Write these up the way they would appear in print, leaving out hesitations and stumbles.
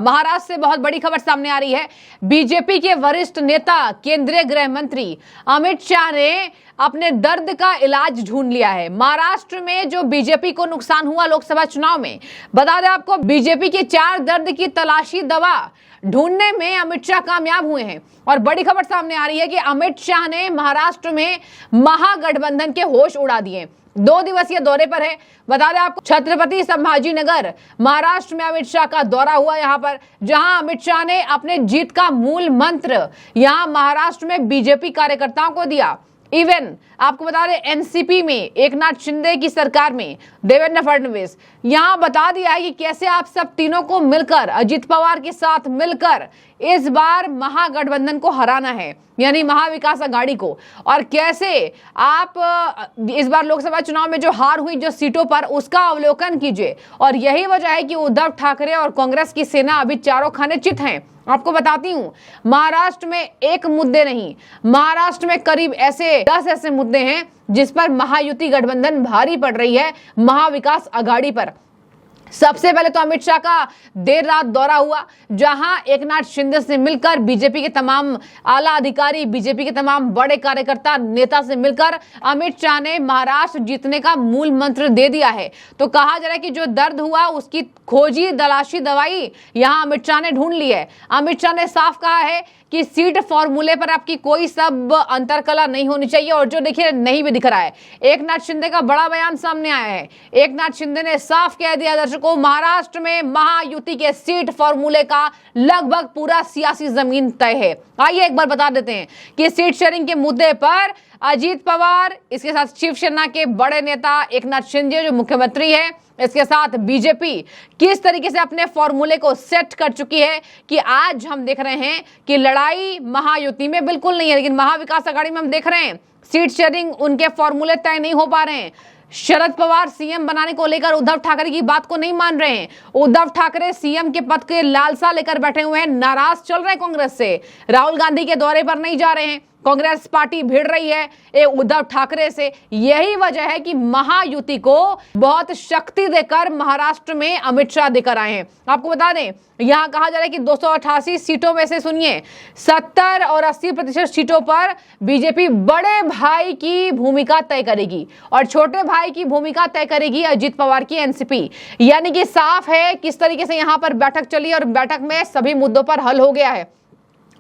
महाराष्ट्र से बहुत बड़ी खबर सामने आ रही है। बीजेपी के वरिष्ठ नेता केंद्रीय गृह मंत्री अमित शाह ने अपने दर्द का इलाज ढूंढ लिया है। महाराष्ट्र में जो बीजेपी को नुकसान हुआ लोकसभा चुनाव में, बता दें आपको, बीजेपी के 4 दर्द की तलाशी दवा ढूंढने में अमित शाह कामयाब हुए हैं। और बड़ी खबर सामने आ रही है कि अमित शाह ने महाराष्ट्र में महागठबंधन के होश उड़ा दिए। 2 दिवसीय दौरे पर है। बता दें आपको, छत्रपति संभाजीनगर महाराष्ट्र में अमित शाह का दौरा हुआ। यहां पर जहां अमित शाह ने अपने जीत का मूल मंत्र यहां महाराष्ट्र में बीजेपी कार्यकर्ताओं को दिया। इवन आपको बता दें, एनसीपी में एकनाथ शिंदे की सरकार में देवेंद्र फडणवीस यहां बता दिया है कि कैसे आप सब तीनों को मिलकर, अजित पवार के साथ मिलकर इस बार महागठबंधन को हराना है, यानी महाविकास अघाड़ी को। और कैसे आप इस बार लोकसभा चुनाव में जो हार हुई जो सीटों पर, उसका अवलोकन कीजिए। और यही वजह है कि उद्धव ठाकरे और कांग्रेस की सेना अभी चारों खाने चित हैं। आपको बताती हूं, महाराष्ट्र में एक मुद्दे नहीं, महाराष्ट्र में करीब 10 ऐसे मुद्दे हैं जिस पर महायुति गठबंधन भारी पड़ रही है महाविकास अघाड़ी पर। सबसे पहले तो अमित शाह का देर रात दौरा हुआ, जहां एकनाथ शिंदे से मिलकर बीजेपी के तमाम आला अधिकारी, बीजेपी के तमाम बड़े कार्यकर्ता नेता से मिलकर अमित शाह ने महाराष्ट्र जीतने का मूल मंत्र दे दिया है। तो कहा जा रहा है कि जो दर्द हुआ उसकी खोजी तलाशी दवाई यहां अमित शाह ने ढूंढ ली है। अमित शाह ने साफ कहा है कि सीट फॉर्मूले पर आपकी कोई सब अंतरकला नहीं होनी चाहिए, और जो देखिए नहीं भी दिख रहा है। एकनाथ शिंदे का बड़ा बयान सामने आया है। एकनाथ शिंदे ने साफ कह दिया दर्शकों, महाराष्ट्र में महायुति के सीट फॉर्मूले का लगभग पूरा सियासी जमीन तय है। आइए एक बार बता देते हैं कि सीट शेयरिंग के मुद्दे पर अजित पवार, इसके साथ शिवसेना के बड़े नेता एकनाथ शिंदे जो मुख्यमंत्री है, इसके साथ बीजेपी किस तरीके से अपने फॉर्मूले को सेट कर चुकी है कि आज हम देख रहे हैं कि लड़ाई महायुति में बिल्कुल नहीं है, लेकिन महाविकास अघाड़ी में हम देख रहे हैं सीट शेयरिंग, उनके फॉर्मूले तय नहीं हो पा रहे हैं। शरद पवार सीएम बनाने को लेकर उद्धव ठाकरे की बात को नहीं मान रहे हैं। उद्धव ठाकरे सीएम के पद के लालसा लेकर बैठे हुए हैं, नाराज चल रहे हैं कांग्रेस से। राहुल गांधी के दौरे पर नहीं जा रहे हैं, कांग्रेस पार्टी भिड़ रही है उद्धव ठाकरे से। यही वजह है कि महायुति को बहुत शक्ति देकर महाराष्ट्र में अमित शाह देकर आए हैं। आपको बता दें, यहां कहा जा रहा है कि 288 सीटों में से सुनिए 70 और 80% सीटों पर बीजेपी बड़े भाई की भूमिका तय करेगी और छोटे भाई की भूमिका तय करेगी अजित पवार की एनसीपी। यानी कि साफ है किस तरीके से यहां पर बैठक चली और बैठक में सभी मुद्दों पर हल हो गया है।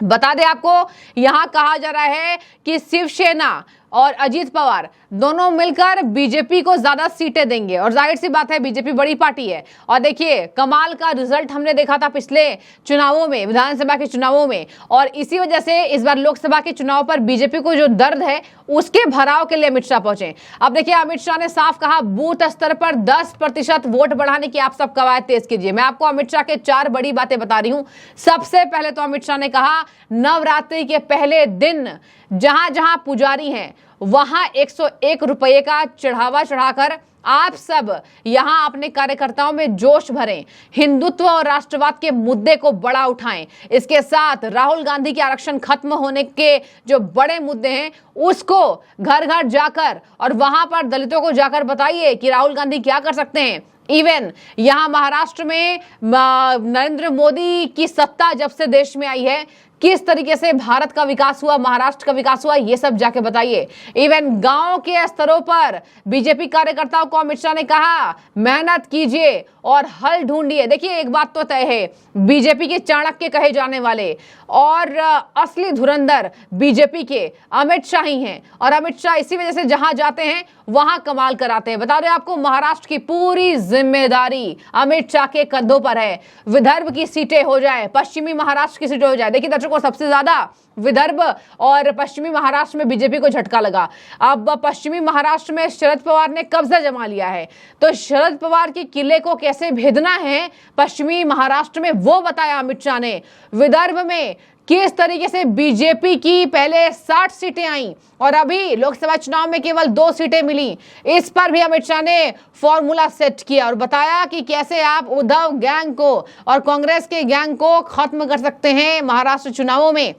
बता दें आपको, यहां कहा जा रहा है कि शिवसेना और अजित पवार दोनों मिलकर बीजेपी को ज्यादा सीटें देंगे, और जाहिर सी बात है बीजेपी बड़ी पार्टी है। और देखिए कमाल का रिजल्ट हमने देखा था पिछले चुनावों में, विधानसभा के चुनावों में, और इसी वजह से इस बार लोकसभा के चुनाव पर बीजेपी को जो दर्द है उसके भराव के लिए अमित शाह पहुंचे। अब देखिए अमित शाह ने साफ कहा, बूथ स्तर पर 10% वोट बढ़ाने की आप सब कवायद तेज कीजिए। मैं आपको अमित शाह के 4 बड़ी बातें बता रही हूं। सबसे पहले तो अमित शाह ने कहा, नवरात्रि के पहले दिन जहां जहां पुजारी हैं वहां 101 रुपये का चढ़ावा चढ़ाकर आप सब यहां अपने कार्यकर्ताओं में जोश भरें, हिंदुत्व और राष्ट्रवाद के मुद्दे को बड़ा उठाएं। इसके साथ राहुल गांधी के आरक्षण खत्म होने के जो बड़े मुद्दे हैं उसको घर घर जाकर और वहां पर दलितों को जाकर बताइए कि राहुल गांधी क्या कर सकते हैं। इवन यहां महाराष्ट्र में नरेंद्र मोदी की सत्ता जब से देश में आई है, किस तरीके से भारत का विकास हुआ, महाराष्ट्र का विकास हुआ, ये सब जाके बताइए। इवन गांव के स्तरों पर बीजेपी कार्यकर्ताओं को अमित शाह ने कहा, मेहनत कीजिए और हल ढूंढिए। देखिए एक बात तो तय है, बीजेपी के चाणक्य कहे जाने वाले और असली धुरंधर बीजेपी के अमित शाह ही हैं, और अमित शाह इसी वजह से जहां जाते हैं वहां कमाल कराते हैं। बता दें आपको, महाराष्ट्र की पूरी जिम्मेदारी अमित शाह के कंधों पर है। विदर्भ की सीटें हो जाए, पश्चिमी महाराष्ट्र की सीटें हो जाए। देखिए दर्शकों, सबसे ज्यादा विदर्भ और पश्चिमी महाराष्ट्र में बीजेपी को झटका लगा। अब पश्चिमी महाराष्ट्र में शरद पवार ने कब्जा जमा लिया है, तो शरद पवार के किले को कैसे भेदना है पश्चिमी महाराष्ट्र में वो बताया अमित शाह ने। विदर्भ में किस तरीके से बीजेपी की पहले 60 सीटें आई और अभी लोकसभा चुनाव में केवल 2 सीटें मिली, इस पर भी अमित शाह ने फॉर्मूला सेट किया और बताया कि कैसे आप उद्धव गैंग को और कांग्रेस के गैंग को खत्म कर सकते हैं महाराष्ट्र चुनावों में।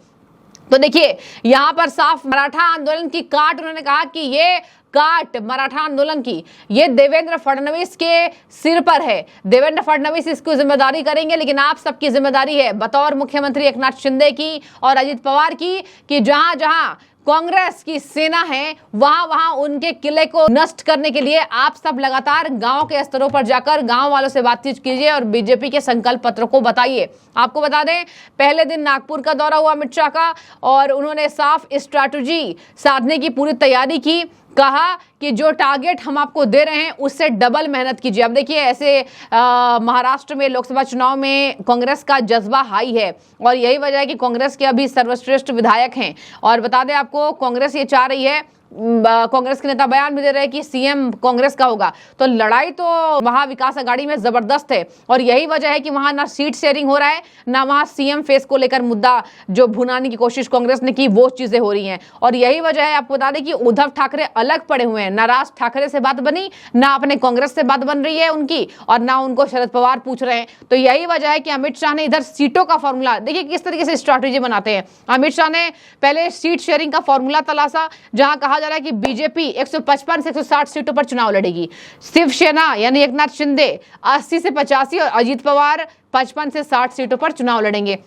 तो देखिए यहां पर साफ मराठा आंदोलन की काट उन्होंने कहा कि ये काट मराठा आंदोलन की, ये देवेंद्र फडणवीस के सिर पर है। देवेंद्र फडणवीस इसकी जिम्मेदारी करेंगे, लेकिन आप सबकी जिम्मेदारी है बतौर मुख्यमंत्री एकनाथ शिंदे की और अजित पवार की कि जहां जहां कांग्रेस की सेना है वहां वहां उनके किले को नष्ट करने के लिए आप सब लगातार गांव के स्तरों पर जाकर गांव वालों से बातचीत कीजिए और बीजेपी के संकल्प पत्र को बताइए। आपको बता दें, पहले दिन नागपुर का दौरा हुआ अमित शाह का और उन्होंने साफ स्ट्रैटेजी साधने की पूरी तैयारी की। कहा कि जो टारगेट हम आपको दे रहे हैं उससे डबल मेहनत कीजिए। अब देखिए, ऐसे महाराष्ट्र में लोकसभा चुनाव में कांग्रेस का जज्बा हाई है और यही वजह है कि कांग्रेस के अभी सर्वश्रेष्ठ विधायक हैं। और बता दें आपको, कांग्रेस ये चाह रही है, कांग्रेस के नेता बयान भी दे रहे हैं कि सीएम कांग्रेस का होगा, तो लड़ाई तो महाविकास आघाड़ी में जबरदस्त है। और यही वजह है कि वहां ना सीट शेयरिंग हो रहा है, ना वहां सीएम फेस को लेकर मुद्दा जो भुनाने की कोशिश कांग्रेस ने की, वो चीजें हो रही हैं। और यही वजह है, आपको बता दें कि उद्धव ठाकरे अलग पड़े हुए हैं, ना राज ठाकरे से बात बनी, ना अपने कांग्रेस से बात बन रही है उनकी, और ना उनको शरद पवार पूछ रहे हैं। तो यही वजह है कि अमित शाह ने इधर सीटों का फॉर्मूला, देखिए किस तरीके से स्ट्रैटेजी बनाते हैं। अमित शाह ने पहले सीट शेयरिंग का फॉर्मूला तलाशा, जहां कहा जा रहा है कि बीजेपी 155 से 160 सीटों पर चुनाव लड़ेगी, शिवसेना यानी एकनाथ शिंदे 80 से 85 और अजित पवार 55 से 60 सीटों पर चुनाव लड़ेंगे।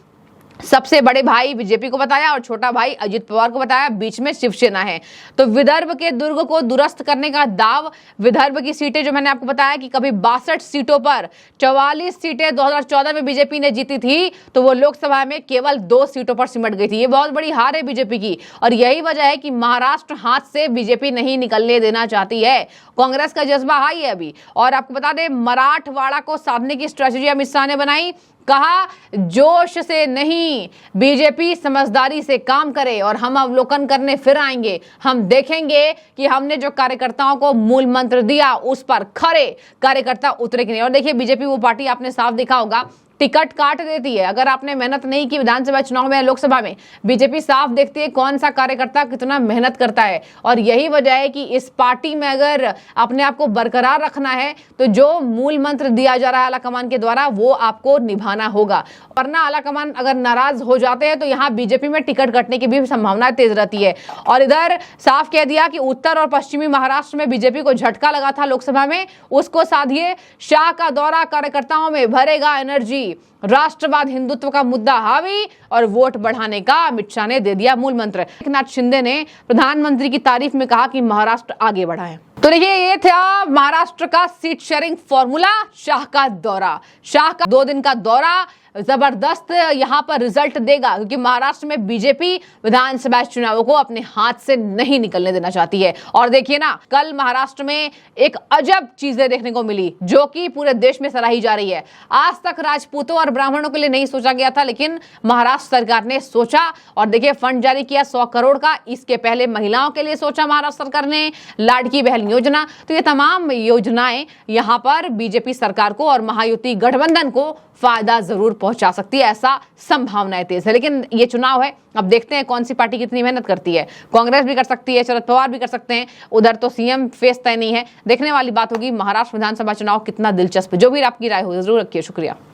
सबसे बड़े भाई बीजेपी को बताया और छोटा भाई अजित पवार को बताया, बीच में शिवसेना है। तो विदर्भ के दुर्ग को दुरुस्त करने का दाव, विदर्भ की सीटें जो मैंने आपको बताया कि कभी 62 सीटों पर 44 सीटें 2014 में बीजेपी ने जीती थी, तो वो लोकसभा में केवल 2 सीटों पर सिमट गई थी। ये बहुत बड़ी हार है बीजेपी की और यही वजह है कि महाराष्ट्र हाथ से बीजेपी नहीं निकलने देना चाहती है। कांग्रेस का जज्बा हाई है अभी। और आपको बता दें, मराठवाड़ा को साधने की स्ट्रेटेजी अमित शाह ने बनाई। कहा, जोश से नहीं, बीजेपी समझदारी से काम करे और हम अवलोकन करने फिर आएंगे। हम देखेंगे कि हमने जो कार्यकर्ताओं को मूल मंत्र दिया उस पर खरे कार्यकर्ता उतरे कि नहीं। और देखिए, बीजेपी वो पार्टी, आपने साफ देखा होगा, टिकट काट देती है। अगर आपने मेहनत नहीं की विधानसभा चुनाव में, लोकसभा में, बीजेपी साफ देखती है कौन सा कार्यकर्ता कितना मेहनत करता है। और यही वजह है कि इस पार्टी में अगर अपने आप को बरकरार रखना है तो जो मूल मंत्र दिया जा रहा है आलाकमान के द्वारा, वो आपको निभाना होगा। वरना आलाकमान अगर नाराज हो जाते हैं तो यहाँ बीजेपी में टिकट कटने की भी संभावना तेज रहती है। और इधर साफ कह दिया कि उत्तर और पश्चिमी महाराष्ट्र में बीजेपी को झटका लगा था लोकसभा में, उसको साधिए। शाह का दौरा कार्यकर्ताओं में भरेगा एनर्जी, राष्ट्रवाद हिंदुत्व का मुद्दा हावी और वोट बढ़ाने का अमित शाह ने दे दिया मूल मंत्र। एकनाथ शिंदे ने प्रधानमंत्री की तारीफ में कहा कि महाराष्ट्र आगे बढ़ा है। तो देखिए, ये था महाराष्ट्र का सीट शेयरिंग फॉर्मूला, शाह का दौरा। शाह का 2 दिन का दौरा जबरदस्त यहां पर रिजल्ट देगा, क्योंकि महाराष्ट्र में बीजेपी विधानसभा चुनावों को अपने हाथ से नहीं निकलने देना चाहती है। और देखिए ना, कल महाराष्ट्र में एक अजब चीजें देखने को मिली जो कि पूरे देश में सराही जा रही है। आज तक राजपूतों और ब्राह्मणों के लिए नहीं सोचा गया था, लेकिन महाराष्ट्र सरकार ने सोचा और देखिए फंड जारी किया 100 करोड़ का। इसके पहले महिलाओं के लिए सोचा महाराष्ट्र सरकार ने, लाडकी बहन योजना। तो ये तमाम योजनाएं यहाँ पर बीजेपी सरकार को और महायुति गठबंधन को फायदा जरूर पहुंचा सकती है, ऐसा संभावनाएं तेज है। लेकिन ये चुनाव है, अब देखते हैं कौन सी पार्टी कितनी मेहनत करती है। कांग्रेस भी कर सकती है, शरद पवार भी कर सकते हैं, उधर तो सीएम फेस तय नहीं है। देखने वाली बात होगी महाराष्ट्र विधानसभा चुनाव कितना दिलचस्प। जो भी आपकी राय हो जरूर रखिए। शुक्रिया।